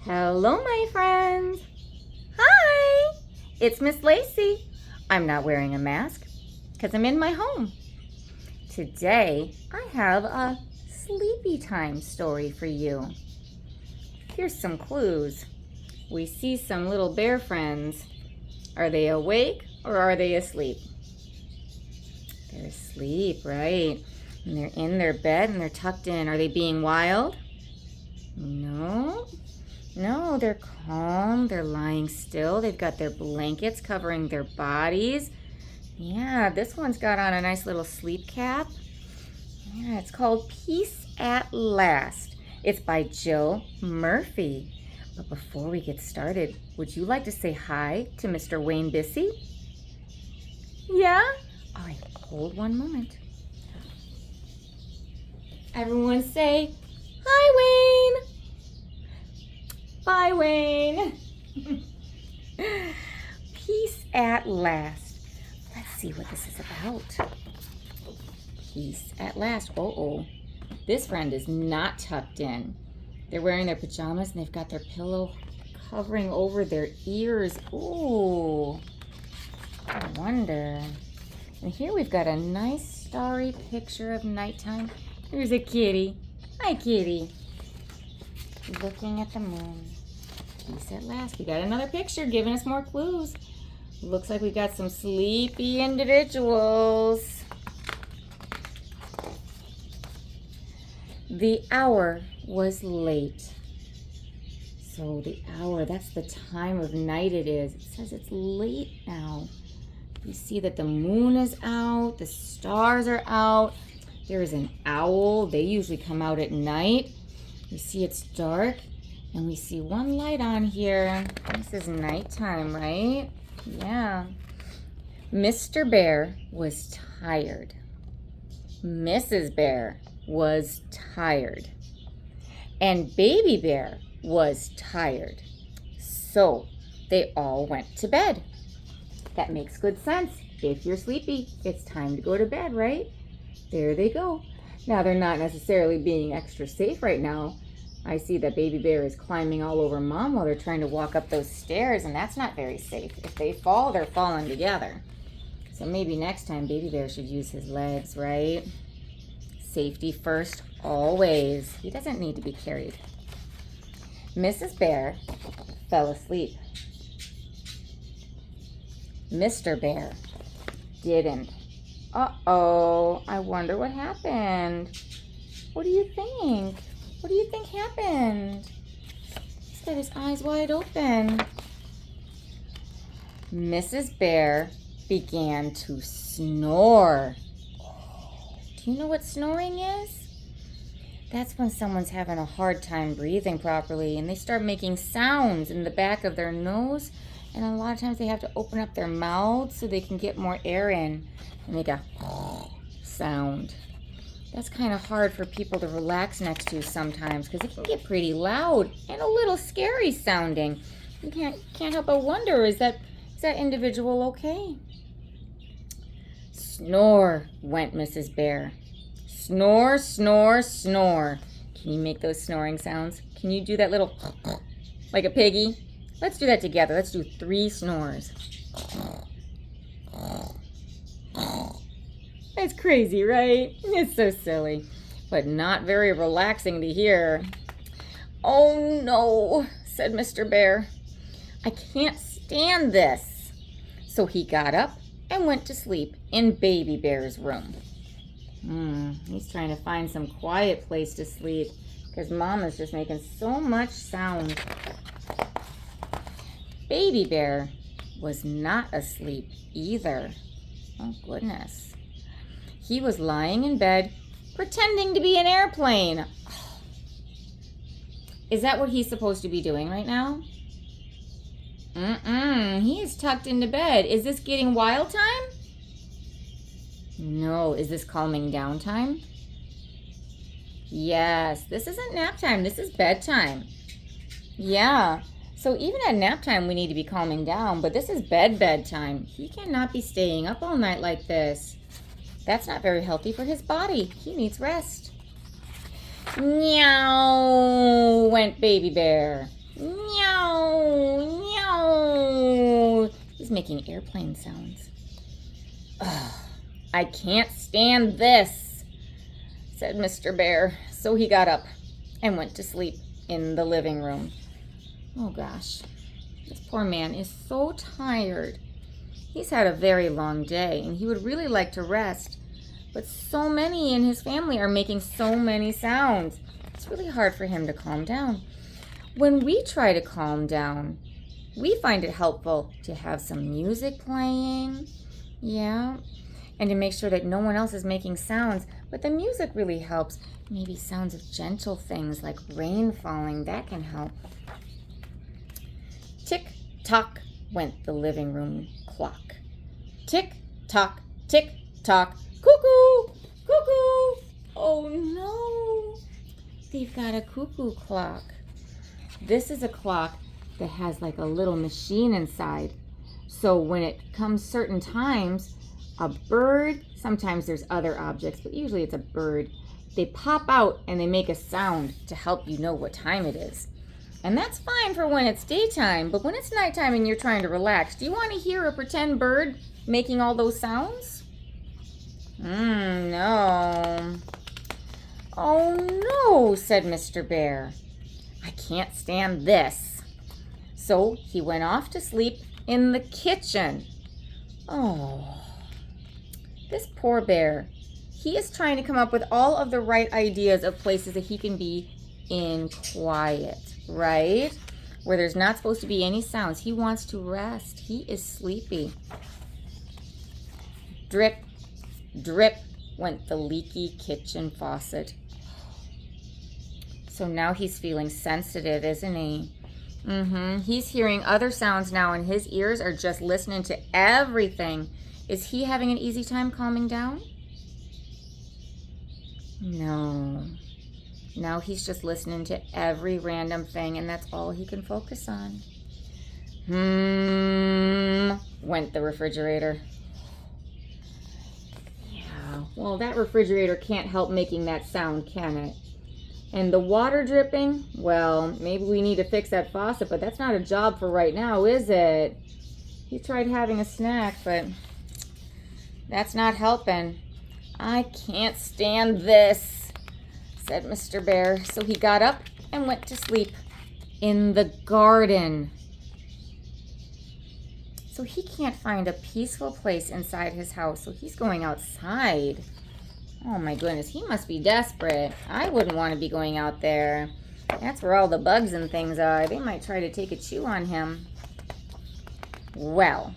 Hello, my friends. Hi, it's Miss Lacey. I'm not wearing a mask because I'm in my home. Today, I have a sleepy time story for you. Here's some clues. We see some little bear friends. Are they awake or are they asleep? They're asleep, right? And they're in their bed and they're tucked in. Are they being wild? No. No, they're calm. They're lying still. They've got their blankets covering their bodies. Yeah, this one's got on a nice little sleep cap. Yeah, it's called Peace at Last. It's by Jill Murphy. But before we get started, would you like to say hi to Mr. Wayne Bissey? Yeah? All right, hold one moment. Everyone say, hi, Wayne. Bye, Wayne. Peace at last. Let's see what this is about. Peace at last. Uh-oh. This friend is not tucked in. They're wearing their pajamas and they've got their pillow covering over their ears. Ooh. I wonder. And here we've got a nice starry picture of nighttime. Here's a kitty. Hi, kitty. Looking at the moon. Peace at last. We got another picture giving us more clues. Looks like we got some sleepy individuals. The hour was late. So the hour, that's the time of night it is. It says it's late now. You see that the moon is out, the stars are out. There is an owl. They usually come out at night. You see it's dark. And we see one light on here. This is nighttime, right? Yeah. Mr. Bear was tired. Mrs. Bear was tired. And Baby Bear was tired. So they all went to bed. That makes good sense. If you're sleepy, it's time to go to bed, right? There they go. Now they're not necessarily being extra safe right now. I see that Baby Bear is climbing all over Mom while they're trying to walk up those stairs, and that's not very safe. If they fall, they're falling together. So maybe next time Baby Bear should use his legs, right? Safety first, always. He doesn't need to be carried. Mrs. Bear fell asleep. Mr. Bear didn't. Uh-oh, I wonder what happened. What do you think? What do you think happened? He's got his eyes wide open. Mrs. Bear began to snore. Do you know what snoring is? That's when someone's having a hard time breathing properly and they start making sounds in the back of their nose. And a lot of times they have to open up their mouths so they can get more air in and make a sound. That's kind of hard for people to relax next to sometimes because it can get pretty loud and a little scary sounding. You can't help but wonder, is that individual okay? Snore, went Mrs. Bear. Snore, snore, snore. Can you make those snoring sounds? Can you do that little like a piggy? Let's do that together. Let's do 3 snores. It's crazy, right? It's so silly, but not very relaxing to hear. Oh no, said Mr. Bear. I can't stand this. So he got up and went to sleep in Baby Bear's room. He's trying to find some quiet place to sleep because Mom is just making so much sound. Baby Bear was not asleep either. Oh goodness. He was lying in bed, pretending to be an airplane. Is that what he's supposed to be doing right now? He is tucked into bed. Is this getting wild time? No. Is this calming down time? Yes. This isn't nap time. This is bedtime. Yeah. So even at nap time, we need to be calming down, but this is bedtime. He cannot be staying up all night like this. That's not very healthy for his body. He needs rest. Meow, went Baby Bear. Meow, meow. He's making airplane sounds. Ugh, I can't stand this, said Mr. Bear. So he got up and went to sleep in the living room. Oh gosh, this poor man is so tired. He's had a very long day and he would really like to rest, but so many in his family are making so many sounds. It's really hard for him to calm down. When we try to calm down, we find it helpful to have some music playing, yeah, and to make sure that no one else is making sounds, but the music really helps. Maybe sounds of gentle things like rain falling, that can help. Tick-tock went the living room clock. Tick-tock, tick-tock, cuckoo, cuckoo. Oh no, they've got a cuckoo clock. This is a clock that has like a little machine inside. So when it comes certain times, a bird, sometimes there's other objects, but usually it's a bird, they pop out and they make a sound to help you know what time it is. And that's fine for when it's daytime, but when it's nighttime and you're trying to relax, do you want to hear a pretend bird making all those sounds? No. Oh no, said Mr. Bear. I can't stand this. So he went off to sleep in the kitchen. Oh, this poor bear. He is trying to come up with all of the right ideas of places that he can be in quiet, right? Where there's not supposed to be any sounds. He wants to rest. He is sleepy. Drip, drip went the leaky kitchen faucet. So now he's feeling sensitive, isn't he? He's hearing other sounds now and his ears are just listening to everything. Is he having an easy time calming down? No. Now he's just listening to every random thing and that's all he can focus on. Went the refrigerator. Yeah, well, that refrigerator can't help making that sound, can it? And the water dripping, well, maybe we need to fix that faucet, but that's not a job for right now, is it? He tried having a snack, but that's not helping. I can't stand this, said Mr. Bear. So he got up and went to sleep in the garden. So he can't find a peaceful place inside his house, so he's going outside. Oh my goodness, he must be desperate. I wouldn't want to be going out there. That's where all the bugs and things are. They might try to take a chew on him. Well,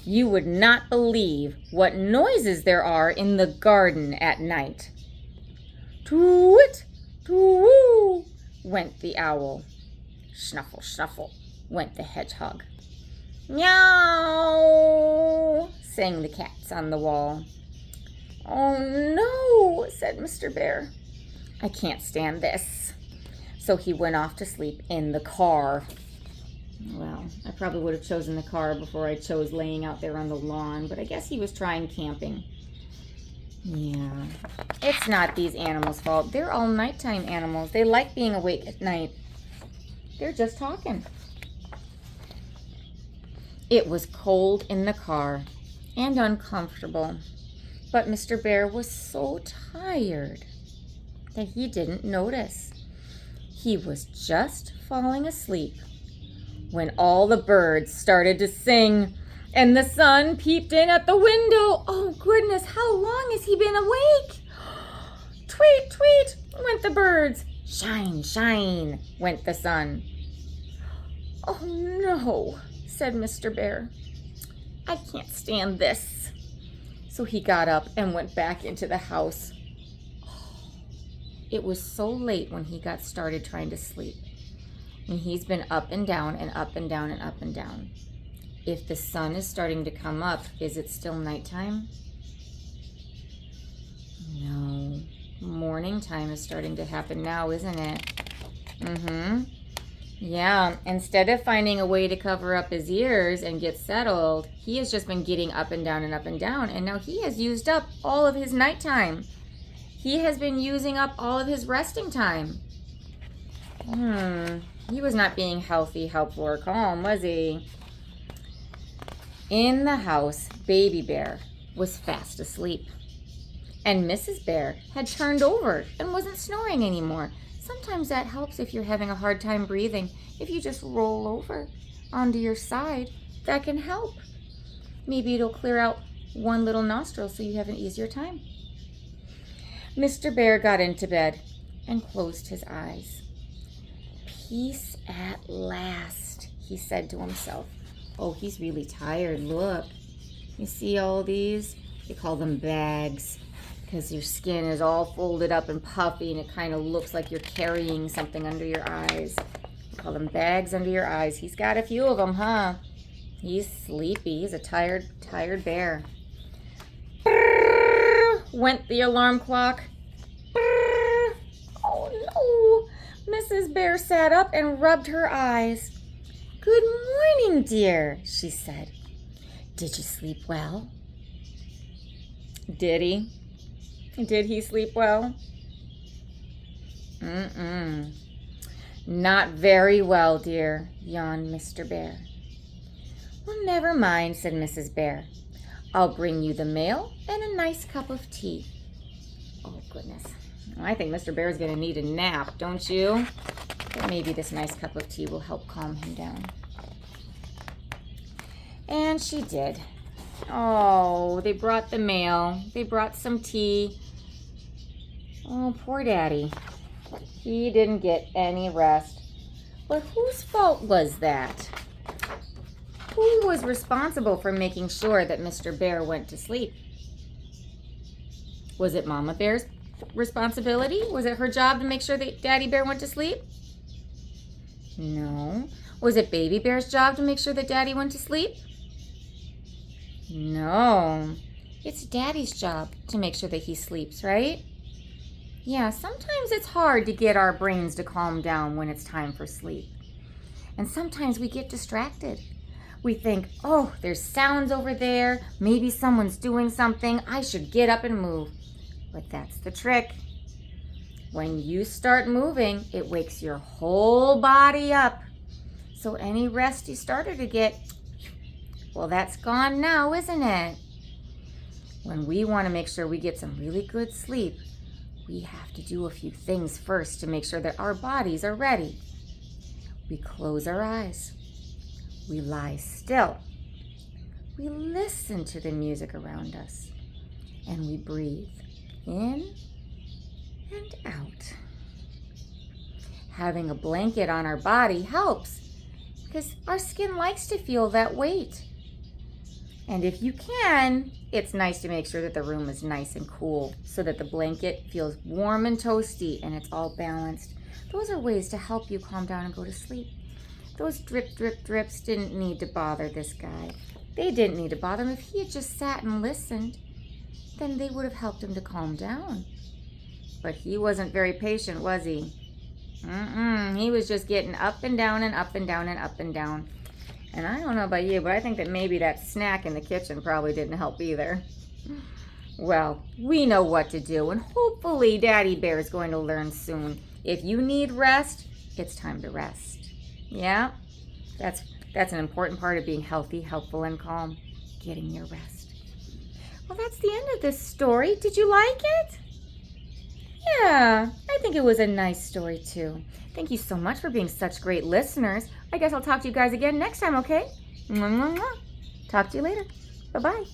you would not believe what noises there are in the garden at night. Too-wit, too-woo, went the owl. Snuffle, snuffle, went the hedgehog. Meow, sang the cats on the wall. Oh no, said Mr. Bear. I can't stand this. So he went off to sleep in the car. Well, I probably would have chosen the car before I chose laying out there on the lawn, but I guess he was trying camping. Yeah, it's not these animals' fault. They're all nighttime animals. They like being awake at night. They're just talking. It was cold in the car and uncomfortable. But Mr. Bear was so tired that he didn't notice. He was just falling asleep when all the birds started to sing and the sun peeped in at the window. Oh goodness, how long has he been awake? Tweet, tweet, went the birds. Shine, shine, went the sun. Oh no, said Mr. Bear. I can't stand this. So he got up and went back into the house. It was so late when he got started trying to sleep. And he's been up and down and up and down and up and down. If the sun is starting to come up, is it still nighttime? No. Morning time is starting to happen now, isn't it? Yeah, instead of finding a way to cover up his ears and get settled, he has just been getting up and down and up and down, and now he has used up all of his nighttime. He has been using up all of his resting time. He was not being healthy, helpful, or calm, was he? In the house, Baby Bear was fast asleep. And Mrs. Bear had turned over and wasn't snoring anymore. Sometimes that helps if you're having a hard time breathing. If you just roll over onto your side, that can help. Maybe it'll clear out one little nostril so you have an easier time. Mr. Bear got into bed and closed his eyes. Peace at last, he said to himself. Oh, he's really tired. Look, you see all these? They call them bags because your skin is all folded up and puffy and it kind of looks like you're carrying something under your eyes. They call them bags under your eyes. He's got a few of them, huh? He's sleepy. He's a tired bear. Went the alarm clock. Oh no! Mrs. Bear sat up and rubbed her eyes. Good morning, dear, she said. Did you sleep well? Did he? Did he sleep well? Not very well, dear, yawned Mr. Bear. Well, never mind, said Mrs. Bear. I'll bring you the mail and a nice cup of tea. Oh, goodness. I think Mr. Bear's going to need a nap, don't you? But maybe this nice cup of tea will help calm him down. And she did. Oh, they brought the mail. They brought some tea. Oh, poor Daddy. He didn't get any rest. But whose fault was that? Who was responsible for making sure that Mr. Bear went to sleep? Was it Mama Bear's responsibility? Was it her job to make sure that Daddy Bear went to sleep? No. Was it Baby Bear's job to make sure that Daddy went to sleep? No. It's Daddy's job to make sure that he sleeps, right? Yeah, sometimes it's hard to get our brains to calm down when it's time for sleep. And sometimes we get distracted. We think, oh, there's sounds over there. Maybe someone's doing something. I should get up and move. But that's the trick. When you start moving, it wakes your whole body up. So any rest you started to get, well, that's gone now, isn't it? When we want to make sure we get some really good sleep, we have to do a few things first to make sure that our bodies are ready. We close our eyes. We lie still. We listen to the music around us. And we breathe in and out. Having a blanket on our body helps because our skin likes to feel that weight. And if you can, it's nice to make sure that the room is nice and cool so that the blanket feels warm and toasty and it's all balanced. Those are ways to help you calm down and go to sleep. Those drip, drip, drips didn't need to bother this guy. They didn't need to bother him. If he had just sat and listened, then they would have helped him to calm down. But he wasn't very patient, was he? He was just getting up and down and up and down and up and down. And I don't know about you, but I think that maybe that snack in the kitchen probably didn't help either. Well, we know what to do, and hopefully Daddy Bear is going to learn soon. If you need rest, it's time to rest. Yeah, that's an important part of being healthy, helpful, and calm, getting your rest. Well, that's the end of this story. Did you like it? Yeah, I think it was a nice story too. Thank you so much for being such great listeners. I guess I'll talk to you guys again next time, okay? Mwah, mwah, mwah. Talk to you later. Bye-bye.